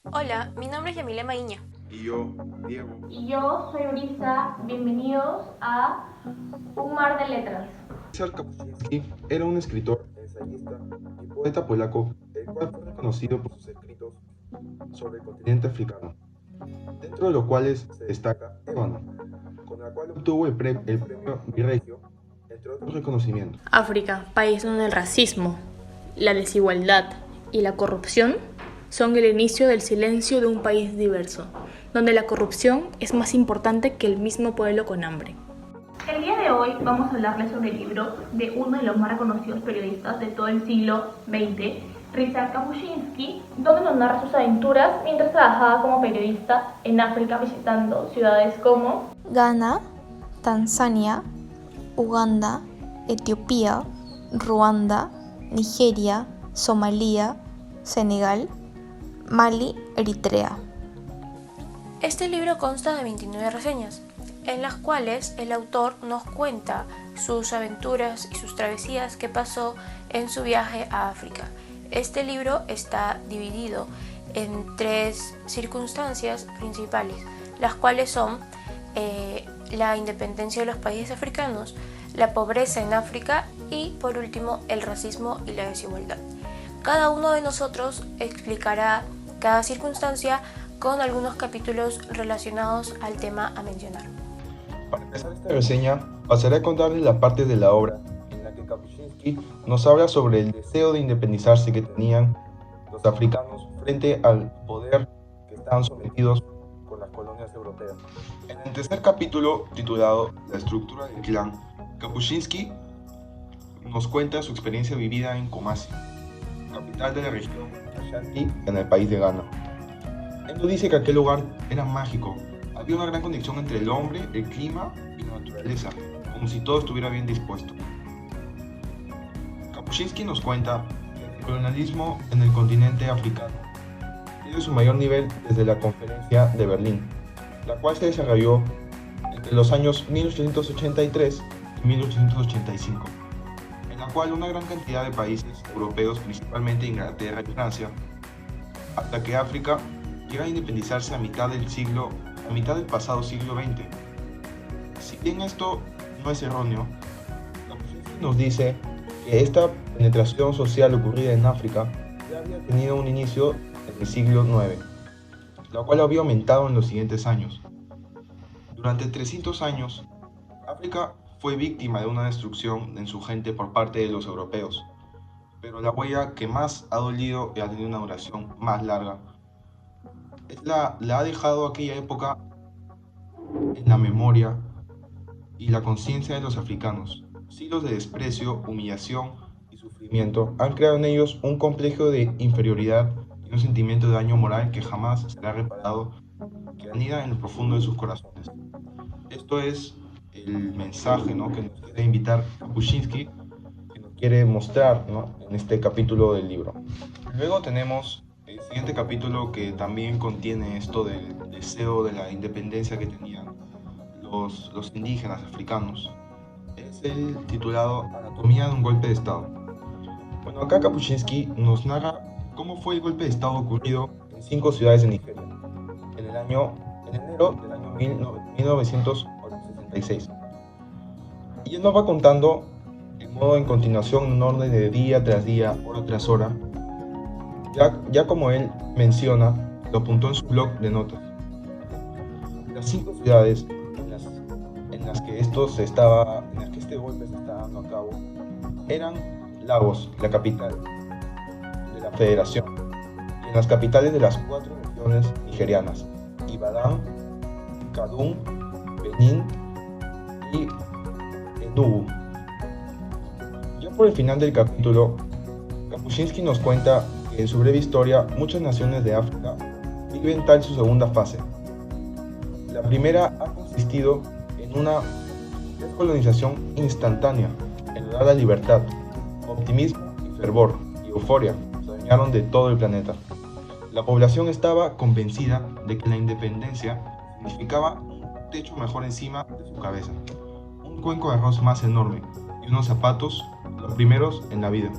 Hola, mi nombre es Yamile Maíña. Y yo, Diego. Y yo soy Urisa, bienvenidos a Un Mar de Letras. César Kapuscinski era un escritor, ensayista y poeta polaco, el cual fue reconocido por sus escritos sobre el continente africano, dentro de los cuales se destaca Ébano, con la cual obtuvo el premio Virregio, entre otros reconocimientos. África, país donde el racismo, la desigualdad y la corrupción son el inicio del silencio de un país diverso, donde la corrupción es más importante que el mismo pueblo con hambre. El día de hoy vamos a hablarles sobre el libro de uno de los más reconocidos periodistas de todo el siglo XX, Ryszard Kapuscinski, donde nos narra sus aventuras mientras trabajaba como periodista en África visitando ciudades como Ghana, Tanzania, Uganda, Etiopía, Ruanda, Nigeria, Somalia, Senegal, Mali, Eritrea. Este libro consta de 29 reseñas, en las cuales el autor nos cuenta sus aventuras y sus travesías que pasó en su viaje a África. Este libro está dividido en tres circunstancias principales, las cuales son la independencia de los países africanos, la pobreza en África y, por último, el racismo y la desigualdad. Cada uno de nosotros explicará cada circunstancia con algunos capítulos relacionados al tema a mencionar. Para empezar esta reseña, pasaré a contarles la parte de la obra en la que Kapuscinski nos habla sobre el deseo de independizarse que tenían los africanos frente al poder que estaban sometidos con las colonias europeas. En el tercer capítulo, titulado La estructura del clan, Kapuscinski nos cuenta su experiencia vivida en Kumasi, capital de la región Ashanti en el país de Ghana. Él nos dice que aquel lugar era mágico. Había una gran conexión entre el hombre, el clima y la naturaleza, como si todo estuviera bien dispuesto. Kapuscinski nos cuenta que el colonialismo en el continente africano tiene su mayor nivel desde la Conferencia de Berlín, la cual se desarrolló entre los años 1883 y 1885, en la cual una gran cantidad de países europeos, principalmente Inglaterra y Francia, hasta que África llega a independizarse a mitad del pasado siglo XX. Si bien esto no es erróneo, Kapuscinski nos dice que esta penetración social ocurrida en África ya había tenido un inicio en el siglo IX, la cual había aumentado en los siguientes años. Durante 300 años, África fue víctima de una destrucción en su gente por parte de los europeos, pero la huella que más ha dolido y ha tenido una duración más larga la ha dejado aquella época en la memoria y la conciencia de los africanos. Siglos de desprecio, humillación y sufrimiento han creado en ellos un complejo de inferioridad y un sentimiento de daño moral que jamás será reparado, que anida en lo profundo de sus corazones. Esto es el mensaje, ¿no?, que nos quiere invitar Kapuscinski, que nos quiere mostrar, ¿no?, en este capítulo del libro. Luego tenemos el siguiente capítulo, que también contiene esto del deseo de la independencia que tenían los indígenas africanos. Es el titulado Anatomía de un golpe de Estado. Bueno, acá Kapuscinski nos narra cómo fue el golpe de Estado ocurrido en 5 ciudades de Nigeria en enero del año 1966. Y él nos va contando el modo en continuación, en un orden de día tras día, hora tras hora, ya como él menciona, lo apuntó en su blog de notas. Las 5 ciudades en las que este golpe se estaba dando a cabo eran Lagos, la capital de la federación, y en las capitales de las 4 regiones nigerianas, Ibadan, Kaduna, Benín y Enugu. Ya por el final del capítulo, Kapuscinski nos cuenta que en su breve historia muchas naciones de África viven tal su segunda fase. La primera ha consistido en una descolonización instantánea, en dar la libertad, optimismo y fervor y euforia se adueñaron de todo el planeta. La población estaba convencida de que la independencia significaba un techo mejor encima de su cabeza, un cuenco de arroz más enorme y unos zapatos, los primeros en la vida,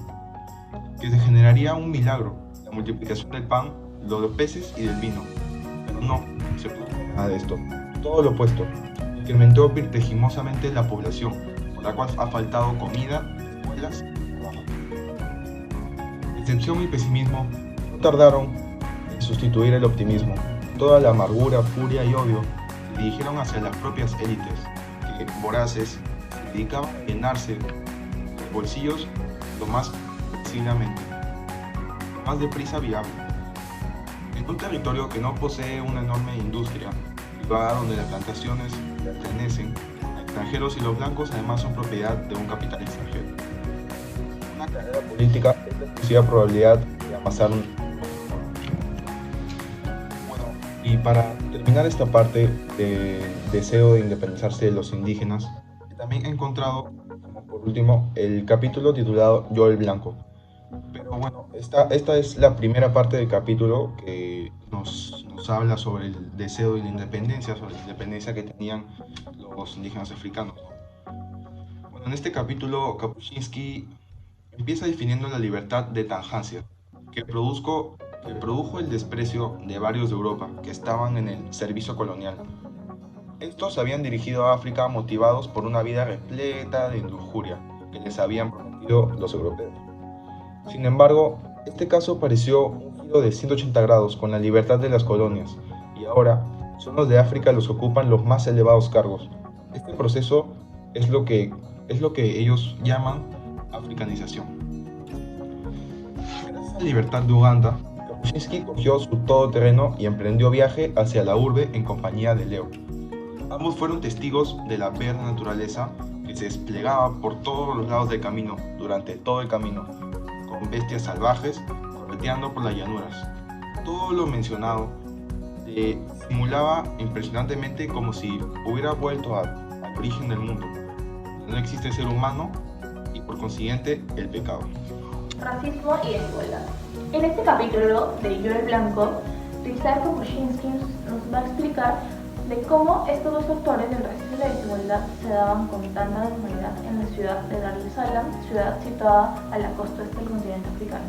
que se generaría un milagro, la multiplicación del pan lo de los peces y del vino. Pero no se produjo nada de esto. Todo lo opuesto. Incrementó vertiginosamente la población, por la cual ha faltado comida, escuelas y trabajo. Decepción y pesimismo no tardaron en sustituir el optimismo. Toda la amargura, furia y odio se dirigieron hacia las propias élites, que, voraces, se dedicaban a llenarse los bolsillos lo más flexiblemente, lo más deprisa viable. En un territorio que no posee una enorme industria privada donde las plantaciones pertenecen a extranjeros y los blancos además son propiedad de un capital extranjero. Una carrera política es la exclusiva probabilidad de amasar un... Bueno, y para terminar esta parte del deseo de independizarse de los indígenas, también he encontrado, como por último, el capítulo titulado Yo el Blanco. Pero bueno, esta es la primera parte del capítulo que nos habla sobre el deseo de la independencia, sobre la independencia que tenían los indígenas africanos. Bueno, en este capítulo Kapuscinski empieza definiendo la libertad de Tangancia, que produjo el desprecio de varios de Europa que estaban en el servicio colonial. Estos se habían dirigido a África motivados por una vida repleta de lujuria que les habían prometido los europeos. Sin embargo, este caso pareció un giro de 180 grados con la libertad de las colonias, y ahora son los de África los que ocupan los más elevados cargos. Este proceso es lo que ellos llaman africanización. Gracias a la libertad de Uganda, Kapuscinski cogió su todoterreno y emprendió viaje hacia la urbe en compañía de Leo. Ambos fueron testigos de la verde naturaleza que se desplegaba por todos los lados del camino, durante todo el camino, con bestias salvajes correteando por las llanuras. Todo lo mencionado simulaba impresionantemente como si hubiera vuelto al origen del mundo, donde no existe el ser humano y por consiguiente el pecado. Racismo y desigualdad. En este capítulo de Yo el Blanco, Ryszard Kapuscinski nos va a explicar de cómo estos dos factores del racismo y la desigualdad se daban con tanta normalidad en la ciudad de Dar es Salaam, ciudad situada a la costa este del continente africano,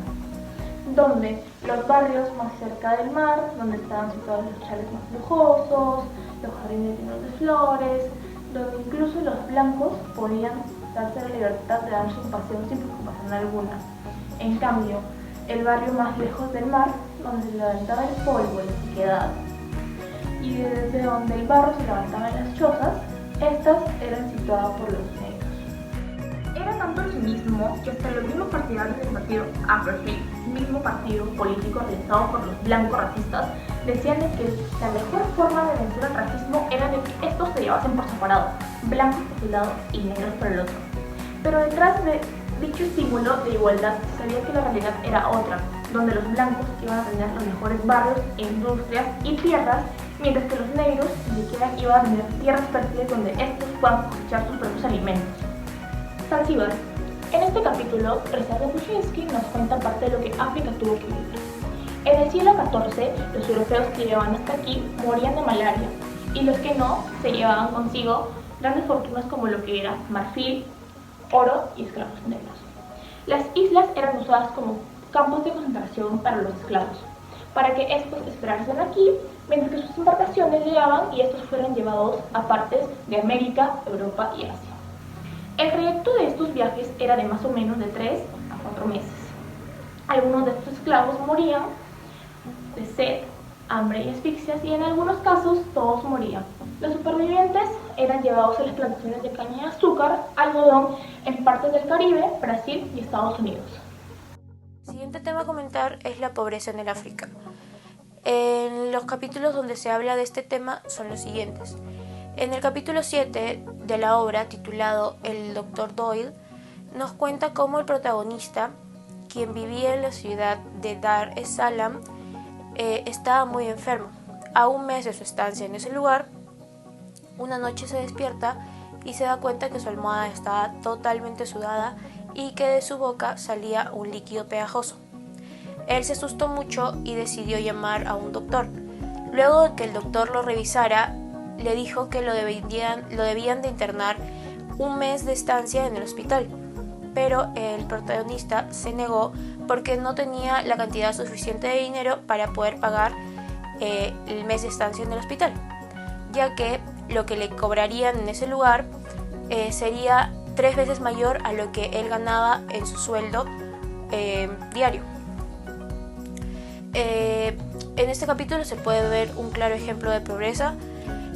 donde los barrios más cerca del mar, donde estaban situados los chales más lujosos, los jardines llenos de flores, donde incluso los blancos podían darse la libertad de darse un paseo sin preocupación alguna. En cambio, el barrio más lejos del mar, donde se levantaba el polvo y la sequedad, y desde donde el barro se levantaba en las chozas, estas eran situadas por los negros. Era tanto el cinismo que hasta los mismos partidarios del partido Apartheid, mismo partido político realizado por los blancos racistas, decían de que la mejor forma de vencer el racismo era de que estos se llevasen por separado, blancos por su lado y negros por el otro. Pero detrás de dicho estímulo de igualdad se sabía que la realidad era otra, donde los blancos iban a tener los mejores barrios, industrias y tierras, mientras que los negros ni siquiera iban a tener tierras fértiles donde estos puedan cosechar sus propios alimentos. Zanzíbar. En este capítulo, Ryszard Kapuscinski nos cuenta parte de lo que África tuvo que vivir. En el siglo XIV, los europeos que llegaban hasta aquí morían de malaria, y los que no se llevaban consigo grandes fortunas como lo que era marfil, oro y esclavos negros. Las islas eran usadas como campos de concentración para los esclavos, para que estos esperasen aquí, mientras que sus embarcaciones llegaban y estos fueron llevados a partes de América, Europa y Asia. El trayecto de estos viajes era de más o menos de 3 a 4 meses. Algunos de estos esclavos morían de sed, hambre y asfixias, y en algunos casos todos morían. Los supervivientes eran llevados a las plantaciones de caña de azúcar, algodón, en partes del Caribe, Brasil y Estados Unidos. El siguiente tema a comentar es la pobreza en el África. En los capítulos donde se habla de este tema son los siguientes. En el capítulo 7 de la obra, titulado El Dr. Doyle, nos cuenta cómo el protagonista, quien vivía en la ciudad de Dar es Salaam, estaba muy enfermo. A un mes de su estancia en ese lugar, una noche se despierta y se da cuenta que su almohada estaba totalmente sudada y que de su boca salía un líquido pegajoso. Él se asustó mucho y decidió llamar a un doctor. Luego de que el doctor lo revisara, le dijo que lo debían de internar un mes de estancia en el hospital, pero el protagonista se negó porque no tenía la cantidad suficiente de dinero para poder pagar el mes de estancia en el hospital, ya que lo que le cobrarían en ese lugar sería 3 veces mayor a lo que él ganaba en su sueldo diario. En este capítulo se puede ver un claro ejemplo de pobreza,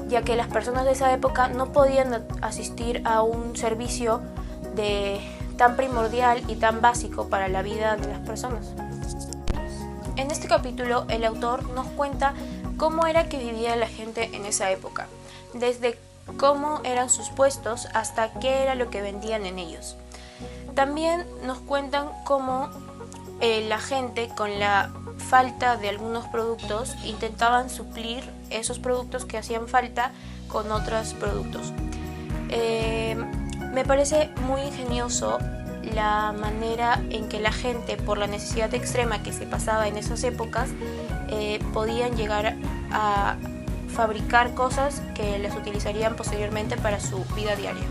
ya que las personas de esa época no podían asistir a un servicio tan primordial y tan básico para la vida de las personas. En este capítulo el autor nos cuenta cómo era que vivía la gente en esa época, desde cómo eran sus puestos hasta qué era lo que vendían en ellos. También nos cuentan cómo la gente, con la falta de algunos productos, intentaban suplir esos productos que hacían falta con otros productos. Me parece muy ingenioso la manera en que la gente, por la necesidad extrema que se pasaba en esas épocas, podían llegar a fabricar cosas que les utilizarían posteriormente para su vida diaria.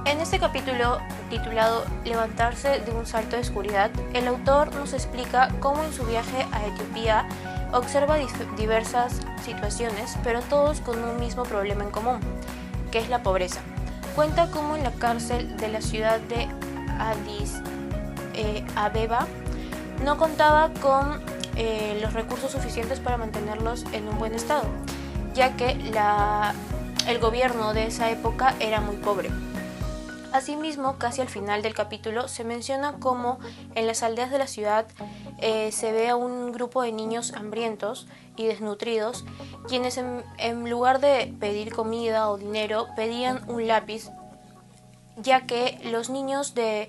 En este capítulo, titulado Levantarse de un salto de oscuridad, el autor nos explica cómo en su viaje a Etiopía observa diversas situaciones, pero todos con un mismo problema en común, que es la pobreza. Cuenta cómo en la cárcel de la ciudad de Addis Abeba no contaba con los recursos suficientes para mantenerlos en un buen estado, ya que el gobierno de esa época era muy pobre. Asimismo, casi al final del capítulo se menciona cómo en las aldeas de la ciudad se ve a un grupo de niños hambrientos y desnutridos, quienes en lugar de pedir comida o dinero pedían un lápiz, ya que los niños de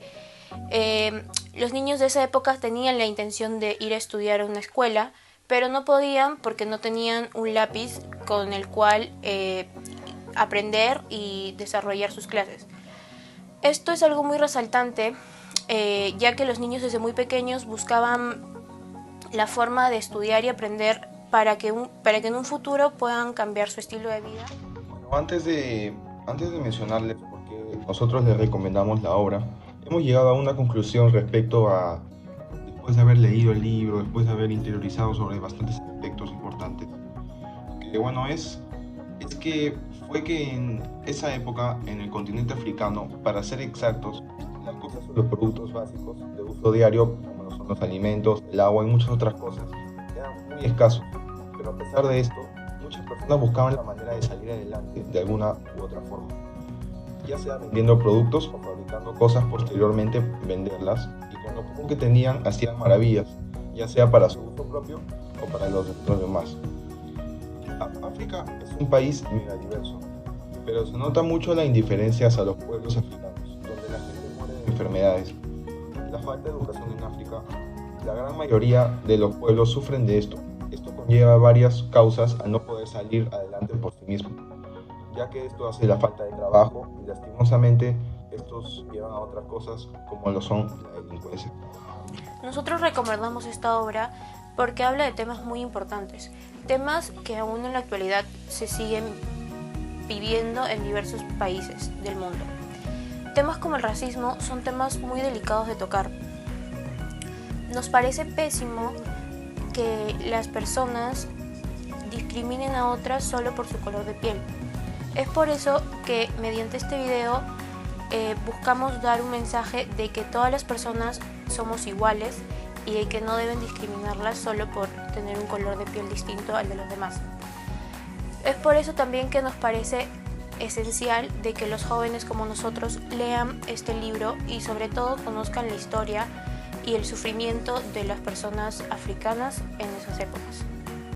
esa época tenían la intención de ir a estudiar a una escuela, pero no podían porque no tenían un lápiz con el cual aprender y desarrollar sus clases. Esto es algo muy resaltante, ya que los niños desde muy pequeños buscaban la forma de estudiar y aprender para que en un futuro puedan cambiar su estilo de vida. Bueno, antes de mencionarles por qué nosotros les recomendamos la obra, hemos llegado a una conclusión respecto a, después de haber leído el libro, después de haber interiorizado sobre bastantes aspectos importantes, que bueno, es que fue que en esa época, en el continente africano, para ser exactos, las cosas o los productos básicos de uso diario, como son los alimentos, el agua y muchas otras cosas, eran muy escasos. Pero a pesar de esto, muchas personas buscaban la manera de salir adelante de alguna u otra forma, ya sea vendiendo productos o fabricando cosas, posteriormente venderlas, y con lo poco que tenían hacían maravillas, ya sea para su uso propio o para los demás. África es un país megadiverso, pero se nota mucho la indiferencia hacia los pueblos africanos, donde la gente muere de enfermedades. La falta de educación en África, la gran mayoría de los pueblos sufren de esto. Esto conlleva varias causas al no poder salir adelante por sí mismo, ya que esto hace la falta de trabajo y lastimosamente estos llevan a otras cosas como lo son la delincuencia. Nosotros recomendamos esta obra porque habla de temas muy importantes, temas que aún en la actualidad se siguen viviendo en diversos países del mundo. Temas como el racismo son temas muy delicados de tocar. Nos parece pésimo que las personas discriminen a otras solo por su color de piel. Es por eso que mediante este video buscamos dar un mensaje de que todas las personas somos iguales y de que no deben discriminarlas solo por tener un color de piel distinto al de los demás. Es por eso también que nos parece esencial de que los jóvenes como nosotros lean este libro y sobre todo conozcan la historia y el sufrimiento de las personas africanas en esas épocas.